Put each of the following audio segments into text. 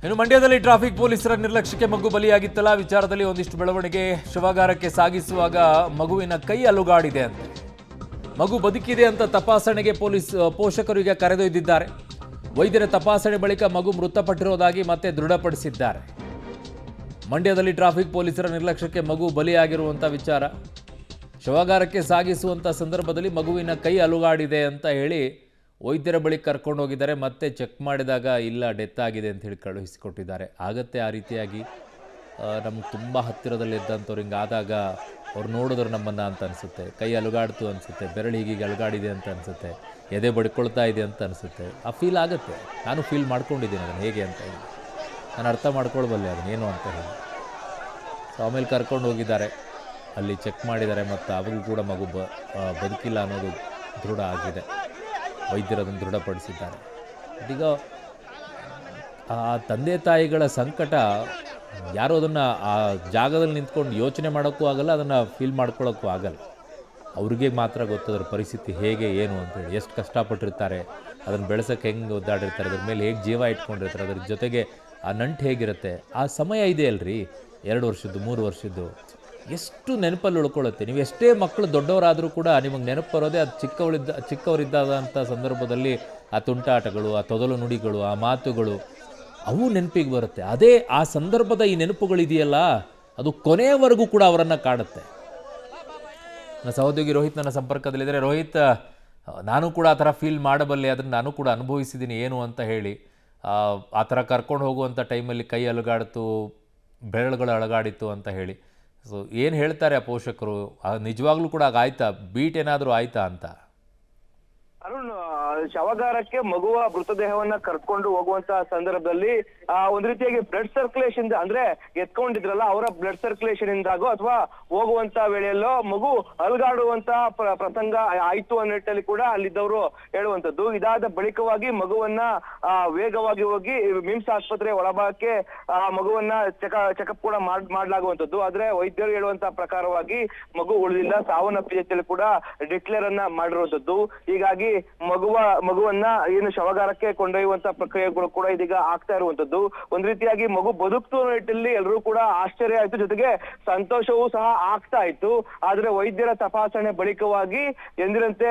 ಇನ್ನು ಮಂಡ್ಯದಲ್ಲಿ ಟ್ರಾಫಿಕ್ ಪೊಲೀಸರ ನಿರ್ಲಕ್ಷ್ಯಕ್ಕೆ ಮಗು ಬಲಿಯಾಗಿತ್ತಲ್ಲ ವಿಚಾರದಲ್ಲಿ ಒಂದಿಷ್ಟು ಬೆಳವಣಿಗೆ. ಶವಗಾರಕ್ಕೆ ಸಾಗಿಸುವಾಗ ಮಗುವಿನ ಕೈ ಅಲುಗಾಡಿದೆ ಅಂತ, ಮಗು ಬದುಕಿದೆ ಅಂತ ತಪಾಸಣೆಗೆ ಪೋಷಕರಿಗೆ ಕರೆದೊಯ್ದಿದ್ದಾರೆ. ವೈದ್ಯರ ತಪಾಸಣೆ ಬಳಿಕ ಮಗು ಮೃತಪಟ್ಟಿರುವುದಾಗಿ ಮತ್ತೆ ದೃಢಪಡಿಸಿದ್ದಾರೆ. ಮಂಡ್ಯದಲ್ಲಿ ಟ್ರಾಫಿಕ್ ಪೊಲೀಸರ ನಿರ್ಲಕ್ಷ್ಯಕ್ಕೆ ಮಗು ಬಲಿಯಾಗಿರುವಂಥ ವಿಚಾರ. ಶವಗಾರಕ್ಕೆ ಸಾಗಿಸುವಂಥ ಸಂದರ್ಭದಲ್ಲಿ ಮಗುವಿನ ಕೈ ಅಲುಗಾಡಿದೆ ಅಂತ ಹೇಳಿ ವೈದ್ಯರ ಬಳಿ ಕರ್ಕೊಂಡು ಹೋಗಿದ್ದಾರೆ. ಮತ್ತೆ ಚೆಕ್ ಮಾಡಿದಾಗ ಇಲ್ಲ, ಡೆತ್ ಆಗಿದೆ ಅಂತ ಹೇಳಿ ಕಳುಹಿಸಿಕೊಟ್ಟಿದ್ದಾರೆ. ಆಗತ್ತೆ ಆ ರೀತಿಯಾಗಿ. ನಮ್ಗೆ ತುಂಬ ಹತ್ತಿರದಲ್ಲಿದ್ದಂಥವ್ರು ಹಿಂಗಾದಾಗ ಅವ್ರು ನೋಡಿದ್ರು ನಮ್ಮನ್ನು ಅಂತ ಅನಿಸುತ್ತೆ. ಕೈ ಅಲುಗಾಡ್ತು ಅನಿಸುತ್ತೆ, ಬೆರಳು ಹೀಗೆ ಅಲುಗಾಡಿದೆ ಅಂತ ಅನಿಸುತ್ತೆ, ಎದೆ ಬಡ್ಕೊಳ್ತಾ ಇದೆ ಅಂತ ಅನಿಸುತ್ತೆ. ಆ ಫೀಲ್ ಆಗುತ್ತೆ. ನಾನು ಫೀಲ್ ಮಾಡ್ಕೊಂಡಿದ್ದೀನಿ ಅದನ್ನು ಹೇಗೆ ಅಂತ ಹೇಳಿ, ನಾನು ಅರ್ಥ ಮಾಡ್ಕೊಳ್ಬಲ್ಲೆ ಅದನ್ನೇನು ಅಂತ ಹೇಳಿ. ಸೊ ಆಮೇಲೆ ಕರ್ಕೊಂಡು ಹೋಗಿದ್ದಾರೆ, ಅಲ್ಲಿ ಚೆಕ್ ಮಾಡಿದ್ದಾರೆ, ಮತ್ತು ಅವ್ರಿಗೂ ಕೂಡ ಮಗು ಬದುಕಿಲ್ಲ ಅನ್ನೋದು ದೃಢ ಆಗಿದೆ. ವೈದ್ಯರು ಅದನ್ನು ದೃಢಪಡಿಸಿದ್ದಾರೆ. ಈಗ ಆ ತಂದೆ ತಾಯಿಗಳ ಸಂಕಟ ಯಾರು ಅದನ್ನು ಆ ಜಾಗದಲ್ಲಿ ನಿಂತ್ಕೊಂಡು ಯೋಚನೆ ಮಾಡೋಕ್ಕೂ ಆಗಲ್ಲ, ಅದನ್ನು ಫೀಲ್ ಮಾಡ್ಕೊಳ್ಳೋಕ್ಕೂ ಆಗಲ್ಲ. ಅವ್ರಿಗೆ ಮಾತ್ರ ಗೊತ್ತದ್ರ ಪರಿಸ್ಥಿತಿ ಹೇಗೆ ಏನು ಅಂತೇಳಿ, ಎಷ್ಟು ಕಷ್ಟಪಟ್ಟಿರ್ತಾರೆ, ಅದನ್ನು ಬೆಳೆಸೋಕ್ಕೆ ಹೆಂಗೆ ಒದ್ದಾಡಿರ್ತಾರೆ, ಅದ್ರ ಮೇಲೆ ಹೇಗೆ ಜೀವ ಇಟ್ಕೊಂಡಿರ್ತಾರೆ, ಅದ್ರ ಜೊತೆಗೆ ಆ ನಂಟು ಹೇಗಿರುತ್ತೆ. ಆ ಸಮಯ ಇದೆ ಅಲ್ರಿ, 2 ವರ್ಷದ್ದು 3 ವರ್ಷದ್ದು, ಎಷ್ಟು ನೆನಪಲ್ಲಿ ಉಳ್ಕೊಳ್ಳುತ್ತೆ. ನೀವು ಎಷ್ಟೇ ಮಕ್ಕಳು ದೊಡ್ಡವರಾದರೂ ಕೂಡ ನಿಮಗೆ ನೆನಪು ಬರೋದೇ ಅದು ಚಿಕ್ಕವರಿದ್ದಾದಂಥ ಸಂದರ್ಭದಲ್ಲಿ ಆ ತುಂಟಾಟಗಳು, ಆ ತೊದಲು ನುಡಿಗಳು, ಆ ಮಾತುಗಳು, ಅವು ನೆನಪಿಗೆ ಬರುತ್ತೆ. ಅದೇ ಆ ಸಂದರ್ಭದ ಈ ನೆನಪುಗಳಿದೆಯಲ್ಲ, ಅದು ಕೊನೆಯವರೆಗೂ ಕೂಡ ಅವರನ್ನು ಕಾಡುತ್ತೆ. ನನ್ನ ಸಹೋದ್ಯೋಗಿ ರೋಹಿತ್ ನನ್ನ ಸಂಪರ್ಕದಲ್ಲಿದ್ದರೆ. ರೋಹಿತ್, ನಾನು ಕೂಡ ಆ ಥರ ಫೀಲ್ ಮಾಡಬಲ್ಲೆ, ಅದನ್ನು ನಾನು ಕೂಡ ಅನುಭವಿಸಿದ್ದೀನಿ ಏನು ಅಂತ ಹೇಳಿ. ಆ ಥರ ಕರ್ಕೊಂಡು ಹೋಗುವಂಥ ಟೈಮಲ್ಲಿ ಕೈ ಅಲುಗಾಡ್ತು, ಬೆರಳುಗಳು ಅಲುಗಾಡಿತ್ತು ಅಂತ ಹೇಳಿ. ಸೊ ಏನು ಹೇಳ್ತಾರೆ ಆ ಪೋಷಕರು? ನಿಜವಾಗ್ಲೂ ಕೂಡ ಆಯ್ತಾ, ಬೀಟ್ ಏನಾದರೂ ಆಯ್ತಾ ಅಂತ? ಅರುಣ್, ಶವಗಾರಕ್ಕೆ ಮಗುವ ಮೃತದೇಹವನ್ನ ಕರ್ಕೊಂಡು ಹೋಗುವಂತ ಸಂದರ್ಭದಲ್ಲಿ ಒಂದ್ ರೀತಿಯಾಗಿ ಬ್ಲಡ್ ಸರ್ಕ್ಯುಲೇಷನ್, ಅಂದ್ರೆ ಎತ್ಕೊಂಡಿದ್ರಲ್ಲ ಅವರ ಬ್ಲಡ್ ಸರ್ಕ್ಯುಲೇಷನ್ ಇಂದಾಗೋ ಅಥವಾ ಹೋಗುವಂತ ವೇಳೆಯಲ್ಲೋ ಮಗು ಅಲುಗಾಡುವಂತ ಪ್ರಸಂಗ ಆಯ್ತು ಅನ್ನೋ ನಿಟ್ಟಿನಲ್ಲಿ ಕೂಡ ಅಲ್ಲಿದ್ದವರು ಹೇಳುವಂತದ್ದು. ಇದಾದ ಬಳಿಕವಾಗಿ ಮಗುವನ್ನ ವೇಗವಾಗಿ ಹೋಗಿ ಮಿಮ್ಸ್ ಆಸ್ಪತ್ರೆ ಒಳಭಾಗಕ್ಕೆ ಮಗುವನ್ನ ಚೆಕಪ್ ಕೂಡ ಮಾಡ್ಲಾಗುವಂತದ್ದು. ಆದ್ರೆ ವೈದ್ಯರು ಹೇಳುವಂತ ಪ್ರಕಾರವಾಗಿ ಮಗು ಉಳಿದಿಲ್ಲ, ಸಾವನ್ನಪ್ಪಿದೆ ಅಂತೇಳಿ ಕೂಡ ಡಿಕ್ಲೇರ್ ಅನ್ನ ಮಾಡಿರುವಂತದ್ದು. ಹೀಗಾಗಿ ಮಗುವನ್ನ ಏನು ಶವಗಾರಕ್ಕೆ ಕೊಂಡೊಯ್ಯುವಂತ ಪ್ರಕ್ರಿಯೆಗಳು ಕೂಡ ಇದೀಗ ಆಗ್ತಾ ಇರುವಂತದ್ದು. ಒಂದ್ ರೀತಿಯಾಗಿ ಮಗು ಬದುಕ್ತು ನಿಟ್ಟಿನಲ್ಲಿ ಎಲ್ಲರೂ ಕೂಡ ಆಶ್ಚರ್ಯ ಆಯ್ತು, ಜೊತೆಗೆ ಸಂತೋಷವೂ ಸಹ ಆಗ್ತಾ ಇತ್ತು. ಆದ್ರೆ ವೈದ್ಯರ ತಪಾಸಣೆ ಬಳಿಕವಾಗಿ ಎಂದಿನಂತೆ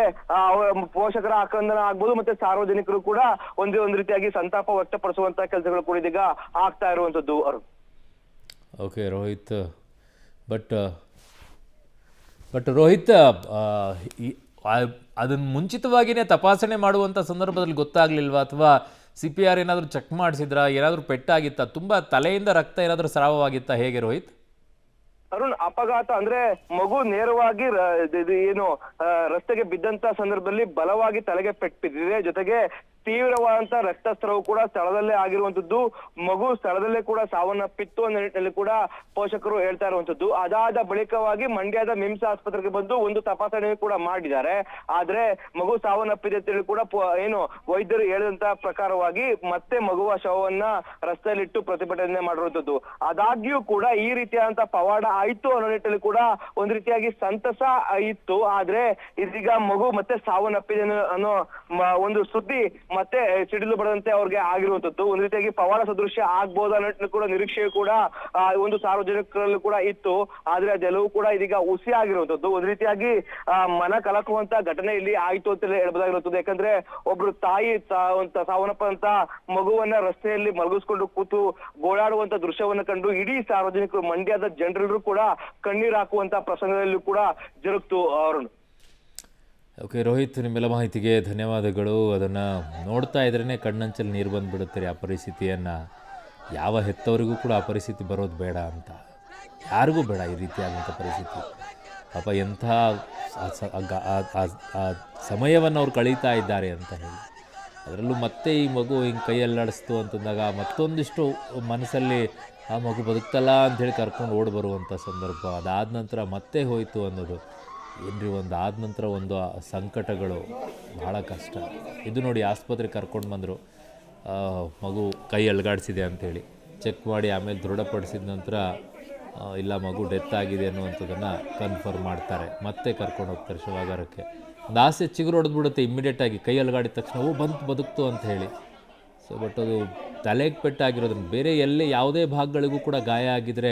ಪೋಷಕರ ಆಕ್ರಂದನ ಆಗ್ಬೋದು, ಮತ್ತೆ ಸಾರ್ವಜನಿಕರು ಕೂಡ ಒಂದ್ ರೀತಿಯಾಗಿ ಸಂತಾಪ ವ್ಯಕ್ತಪಡಿಸುವಂತ ಕೆಲಸಗಳು ಕೂಡ ಇದೀಗ ಆಗ್ತಾ ಇರುವಂತದ್ದು. ಓಕೆ ರೋಹಿತ್, ಬಟ್ ರೋಹಿತ್, ಅದನ್ನು ಮುಂಚಿತವಾಗಿಯೇ ತಪಾಸಣೆ ಮಾಡುವಂಥ ಸಂದರ್ಭದಲ್ಲಿ ಗೊತ್ತಾಗಲಿಲ್ವಾ? ಅಥವಾ CPR ಏನಾದರೂ ಚೆಕ್ ಮಾಡಿಸಿದ್ರಾ? ಏನಾದರೂ ಪೆಟ್ಟಾಗಿತ್ತಾ? ತುಂಬ ತಲೆಯಿಂದ ರಕ್ತ ಏನಾದರೂ ಸ್ರಾವವಾಗಿತ್ತಾ? ಹೇಗೆ ರೋಹಿತ್? ಅರುಣ್, ಅಪಘಾತ ಅಂದ್ರೆ ಮಗು ನೇರವಾಗಿ ಏನು ರಸ್ತೆಗೆ ಬಿದ್ದಂತ ಸಂದರ್ಭದಲ್ಲಿ ಬಲವಾಗಿ ತಲೆಗೆ ಪೆಟ್ಟು ಬಿದ್ದಿದೆ, ಜೊತೆಗೆ ತೀವ್ರವಾದಂತ ರಕ್ತಸ್ರಾವ ಕೂಡ ಸ್ಥಳದಲ್ಲೇ ಆಗಿರುವಂತದ್ದು. ಮಗು ಸ್ಥಳದಲ್ಲೇ ಕೂಡ ಸಾವನ್ನಪ್ಪಿತ್ತು ಅನ್ನೋ ನಿಟ್ಟಿನಲ್ಲಿ ಕೂಡ ಪೋಷಕರು ಹೇಳ್ತಾ ಇರುವಂತದ್ದು. ಅದಾದ ಬಳಿಕವಾಗಿ ಮಂಡ್ಯದ ಮಿಮ್ಸ್ ಆಸ್ಪತ್ರೆಗೆ ಬಂದು ಒಂದು ತಪಾಸಣೆ ಕೂಡ ಮಾಡಿದ್ದಾರೆ. ಆದ್ರೆ ಮಗು ಸಾವನ್ನಪ್ಪಿದೆ ಅಂತೇಳಿ ಕೂಡ ಏನು ವೈದ್ಯರು ಹೇಳಿದಂತ ಪ್ರಕಾರವಾಗಿ ಮತ್ತೆ ಮಗುವ ಶವವನ್ನ ರಸ್ತೆಯಲ್ಲಿಟ್ಟು ಪ್ರತಿಭಟನೆ ಮಾಡಿರುವಂತದ್ದು. ಆದಾಗ್ಯೂ ಕೂಡ ಈ ರೀತಿಯಾದಂತ ಪವಾಡ ಆಯ್ತು ಅನ್ನೋ ನಿಟ್ಟಿನಲ್ಲಿ ಕೂಡ ಒಂದ್ ರೀತಿಯಾಗಿ ಸಂತಸ ಇತ್ತು. ಆದ್ರೆ ಇದೀಗ ಮಗು ಮತ್ತೆ ಸಾವನ್ನಪ್ಪಿದೆ ಅನ್ನೋ ಒಂದು ಸುದ್ದಿ ಮತ್ತೆ ಸಿಡಿಲು ಬಡದಂತೆ ಅವ್ರಿಗೆ ಆಗಿರುವಂತದ್ದು. ಒಂದ್ ರೀತಿಯಾಗಿ ಪವಾಡ ಸದೃಶ್ಯ ಆಗ್ಬೋದು ಅನ್ನೋ ಕೂಡ ನಿರೀಕ್ಷೆ ಕೂಡ ಒಂದು ಸಾರ್ವಜನಿಕರಲ್ಲೂ ಕೂಡ ಇತ್ತು. ಆದ್ರೆ ಅದೆಲ್ಲವೂ ಕೂಡ ಇದೀಗ ಹುಸಿ ಆಗಿರುವಂತದ್ದು. ಒಂದ್ ರೀತಿಯಾಗಿ ಮನ ಕಲಕುವಂತ ಘಟನೆ ಇಲ್ಲಿ ಆಯ್ತು ಅಂತ ಹೇಳ್ಬೋದಾಗಿರುತ್ತದೆ. ಯಾಕಂದ್ರೆ ಒಬ್ರು ತಾಯಿ ಸಾವನ್ನಪ್ಪಂತ ಮಗುವನ್ನ ರಸ್ತೆಯಲ್ಲಿ ಮಲಗಿಸ್ಕೊಂಡು ಕೂತು ಗೋಳಾಡುವಂತ ದೃಶ್ಯವನ್ನ ಕಂಡು ಇಡೀ ಸಾರ್ವಜನಿಕರು, ಮಂಡ್ಯದ ಜನರೆಲ್ಲರೂ ಕೂಡ ಕಣ್ಣೀರು ಹಾಕುವಂತ ಪ್ರಸಂಗದಲ್ಲೂ ಕೂಡ ಜರುಗ್ತು. ಅರುಣ್. ಓಕೆ ರೋಹಿತ್, ನಿಮ್ಮೆಲ್ಲ ಮಾಹಿತಿಗೆ ಧನ್ಯವಾದಗಳು. ಅದನ್ನು ನೋಡ್ತಾ ಇದ್ರೇ ಕಣ್ಣಂಚಲ್ಲಿ ನೀರು ಬಂದುಬಿಡುತ್ತೀರಿ. ಆ ಪರಿಸ್ಥಿತಿಯನ್ನು ಯಾವ ಹೆತ್ತವರಿಗೂ ಕೂಡ ಆ ಪರಿಸ್ಥಿತಿ ಬರೋದು ಬೇಡ ಅಂತ, ಯಾರಿಗೂ ಬೇಡ ಈ ರೀತಿಯಾದಂಥ ಪರಿಸ್ಥಿತಿ. ಪಾಪ ಎಂಥ ಆ ಸಮಯವನ್ನು ಅವ್ರು ಕಳೀತಾ ಇದ್ದಾರೆ ಅಂತ ಹೇಳಿ. ಅದರಲ್ಲೂ ಮತ್ತೆ ಈ ಮಗು ಹಿಂಗೆ ಕೈಯಲ್ಲಾಡಿಸ್ತು ಅಂತಂದಾಗ ಮತ್ತೊಂದಿಷ್ಟು ಮನಸ್ಸಲ್ಲಿ ಆ ಮಗು ಬದುಕ್ತಲ್ಲ ಅಂಥೇಳಿ ಕರ್ಕೊಂಡು ಓಡಿ ಬರುವಂಥ ಸಂದರ್ಭ. ಅದಾದ ನಂತರ ಮತ್ತೆ ಹೋಯಿತು ಅನ್ನೋದು ಏನ್ರಿ, ಒಂದು ಆದ ನಂತರ ಒಂದು ಸಂಕಟಗಳು ಭಾಳ ಕಷ್ಟ. ಇದು ನೋಡಿ, ಆಸ್ಪತ್ರೆಗೆ ಕರ್ಕೊಂಡು ಬಂದರು, ಮಗು ಕೈ ಅಲುಗಾಡಿಸಿದೆ ಅಂಥೇಳಿ ಚೆಕ್ ಮಾಡಿ ಆಮೇಲೆ ದೃಢಪಡಿಸಿದ ನಂತರ ಇಲ್ಲ ಮಗು ಡೆತ್ ಆಗಿದೆ ಅನ್ನುವಂಥದ್ದನ್ನು ಕನ್ಫರ್ಮ್ ಮಾಡ್ತಾರೆ. ಮತ್ತೆ ಕರ್ಕೊಂಡು ಹೋಗ್ತಾರೆ ಶವಗಾರಕ್ಕೆ. ಒಂದು ಆಸೆ ಚಿಗುರು ಹೊಡೆದ್ಬಿಡುತ್ತೆ ಇಮ್ಮಿಡಿಯೇಟಾಗಿ, ಕೈ ಅಲುಗಾಡಿದ ತಕ್ಷಣ ಬದುಕ್ತು ಅಂತ ಹೇಳಿ. ಸೊ ಬಟ್ ಅದು ತಲೆಗೆ ಪೆಟ್ಟಾಗಿರೋದ್ರಿಂದ ಬೇರೆ ಎಲ್ಲೇ ಯಾವುದೇ ಭಾಗಗಳಿಗೂ ಕೂಡ ಗಾಯ ಆಗಿದ್ದರೆ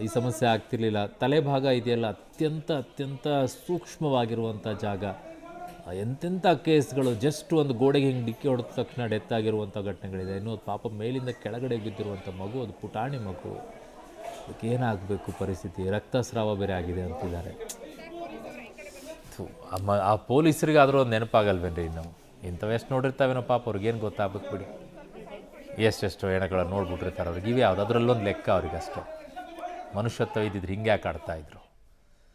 ಈ ಸಮಸ್ಯೆ ಆಗ್ತಿರ್ಲಿಲ್ಲ. ತಲೆ ಭಾಗ ಇದೆಯಲ್ಲ ಅತ್ಯಂತ ಸೂಕ್ಷ್ಮವಾಗಿರುವಂಥ ಜಾಗ. ಎಂತೆಂಥ ಕೇಸ್ಗಳು ಜಸ್ಟ್ ಒಂದು ಗೋಡೆಗೆ ಹಿಂಗೆ ಡಿಕ್ಕಿ ಹೊಡೆದ ತಕ್ಷಣ ಡೆತ್ ಆಗಿರುವಂಥ ಘಟನೆಗಳಿದೆ. ಇನ್ನೂ ಪಾಪ ಮೇಲಿಂದ ಕೆಳಗಡೆ ಬಿದ್ದಿರುವಂಥ ಮಗು, ಅದು ಪುಟಾಣಿ ಮಗು, ಅದಕ್ಕೆ ಏನಾಗಬೇಕು ಪರಿಸ್ಥಿತಿ, ರಕ್ತಸ್ರಾವ ಬೇರೆ ಆಗಿದೆ ಅಂತಿದ್ದಾರೆ. ಆ ಪೊಲೀಸರಿಗಾದರೂ ಒಂದು ನೆನಪಾಗಲ್ವೇನ್ರಿ? ಇನ್ನು ಇಂಥವೆಷ್ಟು ನೋಡಿರ್ತಾವೇನೋ ಪಾಪ ಅವ್ರಿಗೇನು ಗೊತ್ತಾಗ್ಬೇಕು ಬಿಡಿ. ಎಷ್ಟೆಷ್ಟು ಹೆಣಗಳನ್ನು ನೋಡ್ಬಿಟ್ಟಿರ್ತಾರೆ ಅವ್ರಿಗೆ. ಇವು ಯಾವುದು ಅದರಲ್ಲೊಂದು ಲೆಕ್ಕ ಅವ್ರಿಗಷ್ಟೇ. ಮನುಷ್ಯತ್ವ ಇದ್ದಿದ್ರೆ ಹಿಂಗೆ ಯಾಕೆ ಆಡ್ತಾಯಿದ್ರು?